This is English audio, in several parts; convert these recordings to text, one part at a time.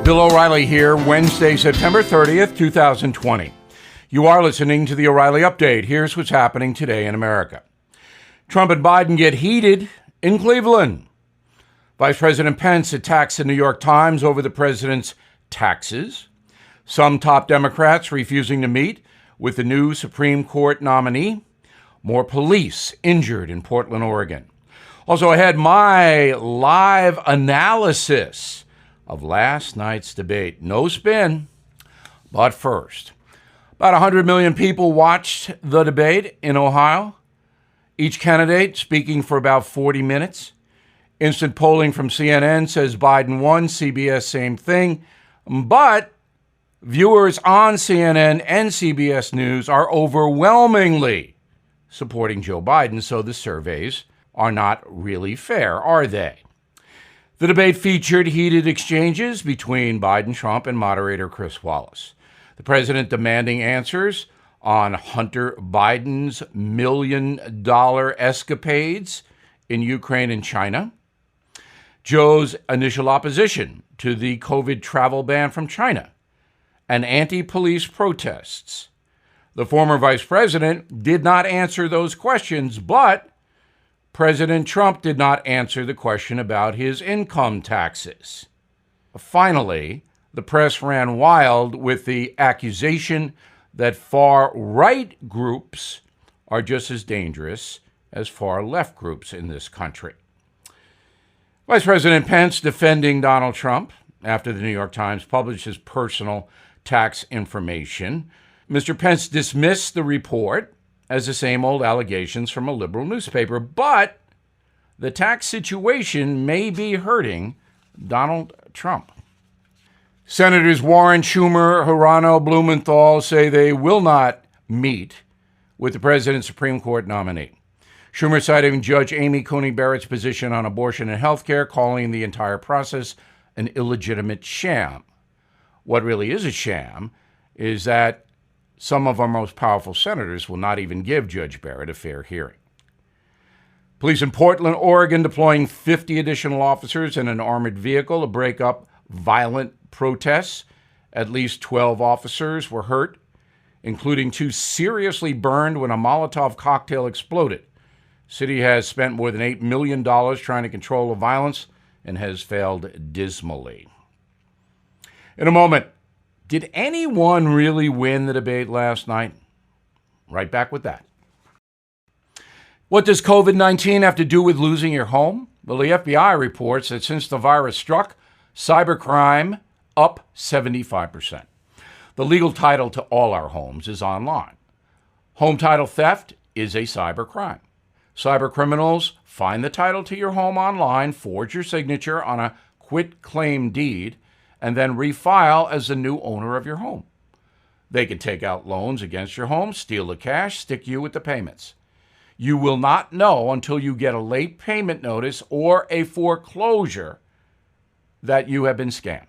Bill O'Reilly here, Wednesday, September 30th, 2020. You are listening to the O'Reilly Update. Here's what's happening today in America. Trump and Biden get heated in Cleveland. Vice President Pence attacks the New York Times over the president's taxes. Some top Democrats refusing to meet with the new Supreme Court nominee. More police injured in Portland, Oregon. Also ahead, my live analysis of last night's debate. No spin, but first. About 100 million people watched the debate in Ohio. Each candidate speaking for about 40 minutes. Instant polling from CNN says Biden won, CBS same thing. But viewers on CNN and CBS News are overwhelmingly supporting Joe Biden, so the surveys are not really fair, are they? The debate featured heated exchanges between Biden, Trump, and moderator Chris Wallace. The president demanding answers on Hunter Biden's $1 million escapades in Ukraine and China. Joe's initial opposition to the COVID travel ban from China and anti-police protests. The former vice president did not answer those questions, but President Trump did not answer the question about his income taxes. Finally, the press ran wild with the accusation that far-right groups are just as dangerous as far-left groups in this country. Vice President Pence defending Donald Trump after the New York Times published his personal tax information. Mr. Pence dismissed the report as the same old allegations from a liberal newspaper, but the tax situation may be hurting Donald Trump. Senators Warren, Schumer, Hirano, Blumenthal say they will not meet with the president's Supreme Court nominee. Schumer citing Judge Amy Coney Barrett's position on abortion and health care, calling the entire process an illegitimate sham. What really is a sham is that some of our most powerful senators will not even give Judge Barrett a fair hearing. Police in Portland, Oregon, deploying 50 additional officers in an armored vehicle to break up violent protests. At least 12 officers were hurt, including 2 seriously burned when a Molotov cocktail exploded. City has spent more than $8 million trying to control the violence and has failed dismally. In a moment, did anyone really win the debate last night? Right back with that. What does COVID-19 have to do with losing your home? Well, the FBI reports that since the virus struck, cybercrime up 75%. The legal title to all our homes is online. Home title theft is a cybercrime. Cybercriminals find the title to your home online, forge your signature on a quitclaim deed, and then refile as the new owner of your home. They can take out loans against your home, steal the cash, stick you with the payments. You will not know until you get a late payment notice or a foreclosure that you have been scammed.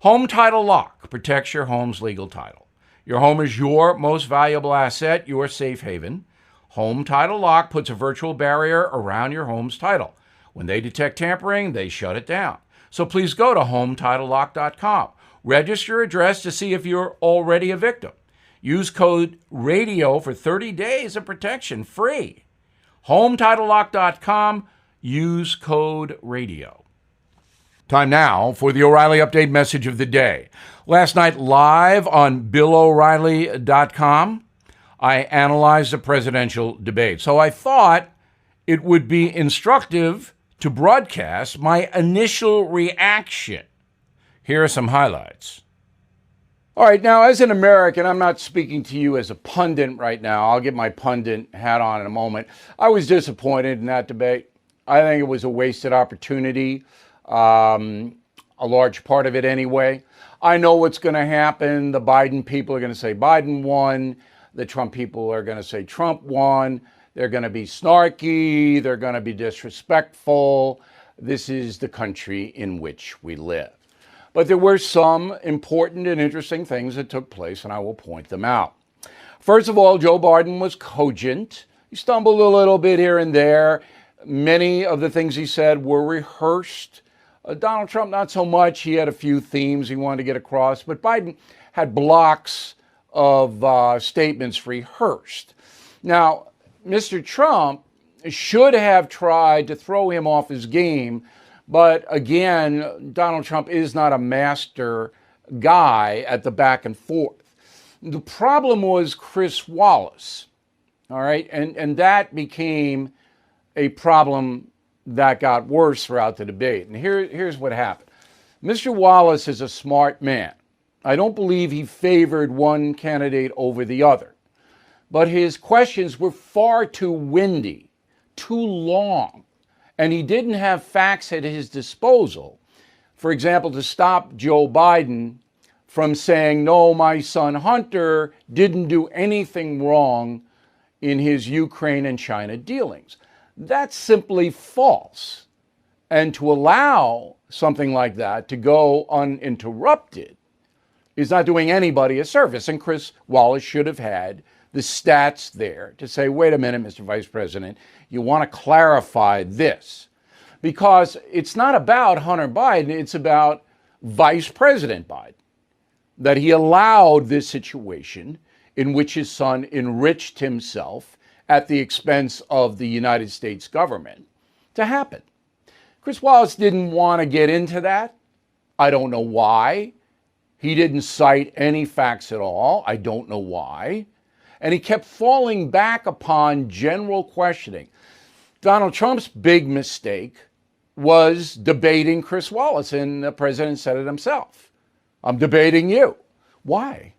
Home Title Lock protects your home's legal title. Your home is your most valuable asset, your safe haven. Home Title Lock puts a virtual barrier around your home's title. When they detect tampering, they shut it down. So please go to HomeTitleLock.com. Register your address to see if you're already a victim. Use code RADIO for 30 days of protection, free. HomeTitleLock.com. Use code RADIO. Time now for the O'Reilly Update message of the day. Last night, live on BillO'Reilly.com, I analyzed the presidential debate. So I thought it would be instructive to broadcast my initial reaction. Here are some highlights. All right, now as an American, I'm not speaking to you as a pundit right now. I'll get my pundit hat on in a moment. I was disappointed in that debate. I think it was a wasted opportunity, a large part of it anyway. I know what's going to happen. The Biden people are going to say Biden won. The Trump people are going to say Trump won. They're going to be snarky. They're going to be disrespectful. This is the country in which we live. But there were some important and interesting things that took place, and I will point them out. First of all, Joe Biden was cogent. He stumbled a little bit here and there. Many of the things he said were rehearsed. Donald Trump, not so much. He had a few themes he wanted to get across, but Biden had blocks of statements rehearsed. Now, Mr. Trump should have tried to throw him off his game, but again, Donald Trump is not a master guy at the back and forth. The problem was Chris Wallace, all right, and that became a problem that got worse throughout the debate. And here's what happened. Mr. Wallace is a smart man. I don't believe he favored one candidate over the other, but his questions were far too windy, too long, and he didn't have facts at his disposal. For example, to stop Joe Biden from saying, no, my son Hunter didn't do anything wrong in his Ukraine and China dealings. That's simply false. And to allow something like that to go uninterrupted is not doing anybody a service. And Chris Wallace should have had the stats there to say, wait a minute, Mr. Vice President, you want to clarify this. Because it's not about Hunter Biden, it's about Vice President Biden. That he allowed this situation in which his son enriched himself at the expense of the United States government to happen. Chris Wallace didn't want to get into that. I don't know why. He didn't cite any facts at all. I don't know why. And he kept falling back upon general questioning. Donald Trump's big mistake was debating Chris Wallace, and the president said it himself. I'm debating you. Why?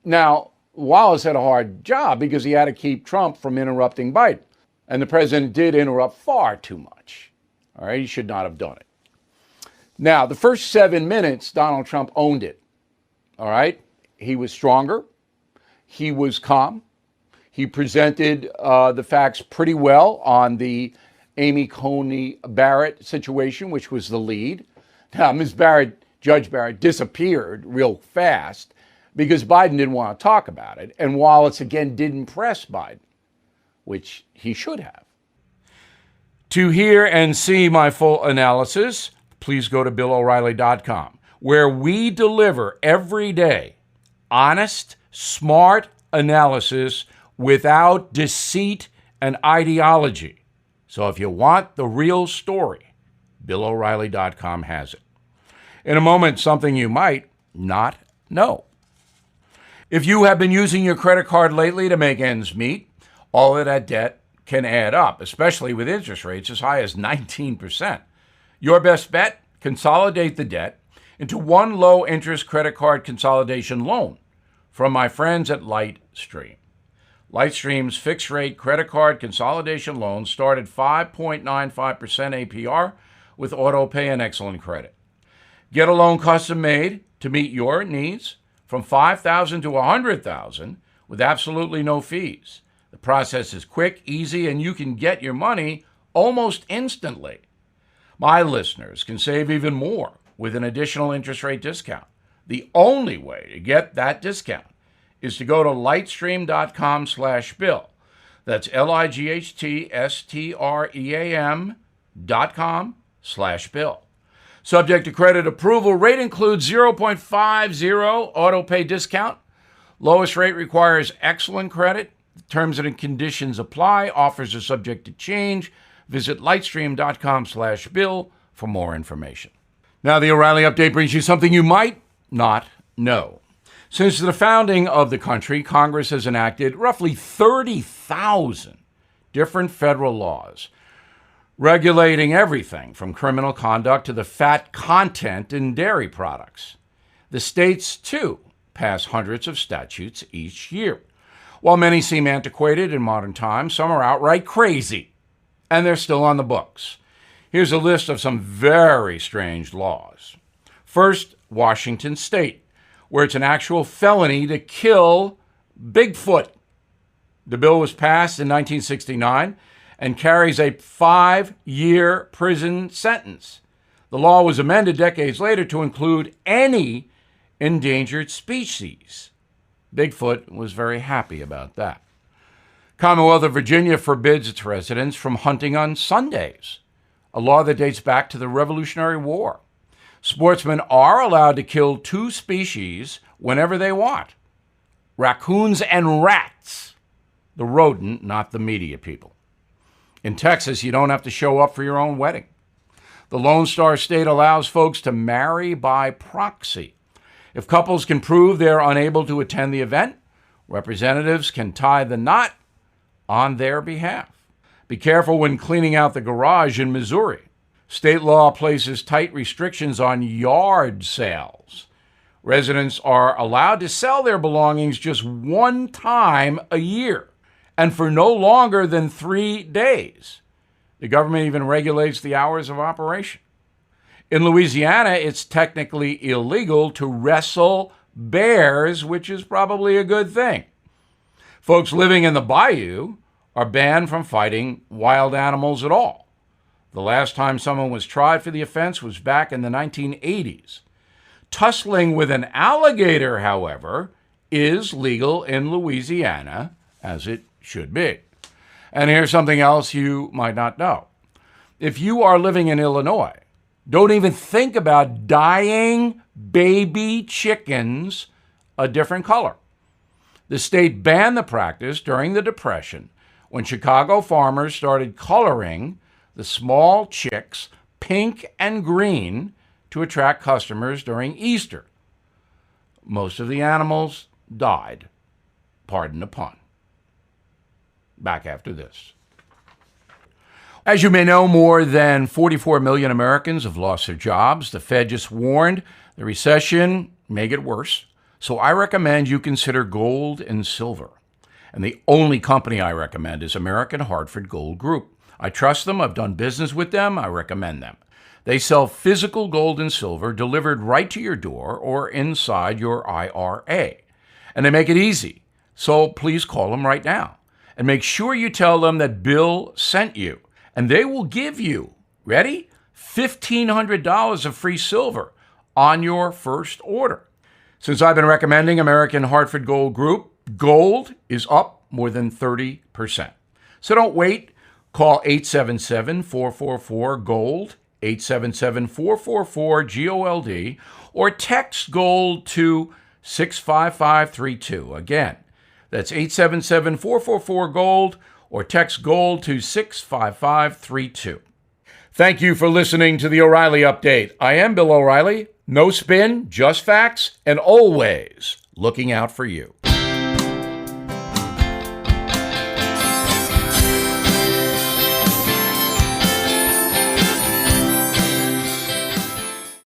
Now, Wallace had a hard job because he had to keep Trump from interrupting Biden. And the president did interrupt far too much. All right, he should not have done it. Now, the first 7 minutes, Donald Trump owned it. All right, he was stronger. He was calm. He presented the facts pretty well on the Amy Coney Barrett situation, which was the lead. Now, Judge Barrett disappeared real fast because Biden didn't want to talk about it. And Wallace, again, didn't press Biden, which he should have. To hear and see my full analysis, please go to BillO'Reilly.com, where we deliver every day honest, smart analysis without deceit and ideology. So if you want the real story, BillO'Reilly.com has it. In a moment, something you might not know. If you have been using your credit card lately to make ends meet, all of that debt can add up, especially with interest rates as high as 19%. Your best bet? Consolidate the debt into one low-interest credit card consolidation loan from my friends at Lightstream. Lightstream's fixed-rate credit card consolidation loans start at 5.95% APR with auto pay and excellent credit. Get a loan custom-made to meet your needs from $5,000 to $100,000 with absolutely no fees. The process is quick, easy, and you can get your money almost instantly. My listeners can save even more with an additional interest rate discount. The only way to get that discount is to go to lightstream.com/bill. That's lightstream.com/bill. Subject to credit approval. Rate includes 0.50 auto pay discount. Lowest rate requires excellent credit. Terms and conditions apply. Offers are subject to change. Visit lightstream.com/bill for more information. Now, the O'Reilly Update brings you something you might not know. Since the founding of the country, Congress has enacted roughly 30,000 different federal laws regulating everything from criminal conduct to the fat content in dairy products. The states, too, pass hundreds of statutes each year. While many seem antiquated in modern times, some are outright crazy, and they're still on the books. Here's a list of some very strange laws. First, Washington State, where it's an actual felony to kill Bigfoot. The bill was passed in 1969 and carries a 5-year prison sentence. The law was amended decades later to include any endangered species. Bigfoot was very happy about that. Commonwealth of Virginia forbids its residents from hunting on Sundays. a law that dates back to the Revolutionary War. Sportsmen are allowed to kill two species whenever they want: raccoons and rats. The rodent, not the media people. In Texas, you don't have to show up for your own wedding. The Lone Star State allows folks to marry by proxy. If couples can prove they're unable to attend the event, representatives can tie the knot on their behalf. Be careful when cleaning out the garage in Missouri. State law places tight restrictions on yard sales. Residents are allowed to sell their belongings just one time a year and for no longer than 3 days. The government even regulates the hours of operation. In Louisiana, it's technically illegal to wrestle bears, which is probably a good thing. Folks living in the bayou are banned from fighting wild animals at all. The last time someone was tried for the offense was back in the 1980s. Tussling with an alligator, however, is legal in Louisiana, as it should be. And here's something else you might not know. If you are living in Illinois, don't even think about dyeing baby chickens a different color. The state banned the practice during the Depression when Chicago farmers started coloring the small chicks pink and green to attract customers during Easter. Most of the animals died. Pardon the pun. Back after this. As you may know, more than 44 million Americans have lost their jobs. The Fed just warned the recession may get worse. So I recommend you consider gold and silver. And the only company I recommend is American Hartford Gold Group. I trust them. I've done business with them. I recommend them. They sell physical gold and silver delivered right to your door or inside your IRA. And they make it easy. So please call them right now. And make sure you tell them that Bill sent you. And they will give you, ready? $1,500 of free silver on your first order. Since I've been recommending American Hartford Gold Group, gold is up more than 30%. So don't wait. Call 877-444-GOLD, 877-444-GOLD, or text GOLD to 65532. Again, that's 877-444-GOLD, or text GOLD to 65532. Thank you for listening to the O'Reilly Update. I am Bill O'Reilly. No spin, just facts, and always looking out for you.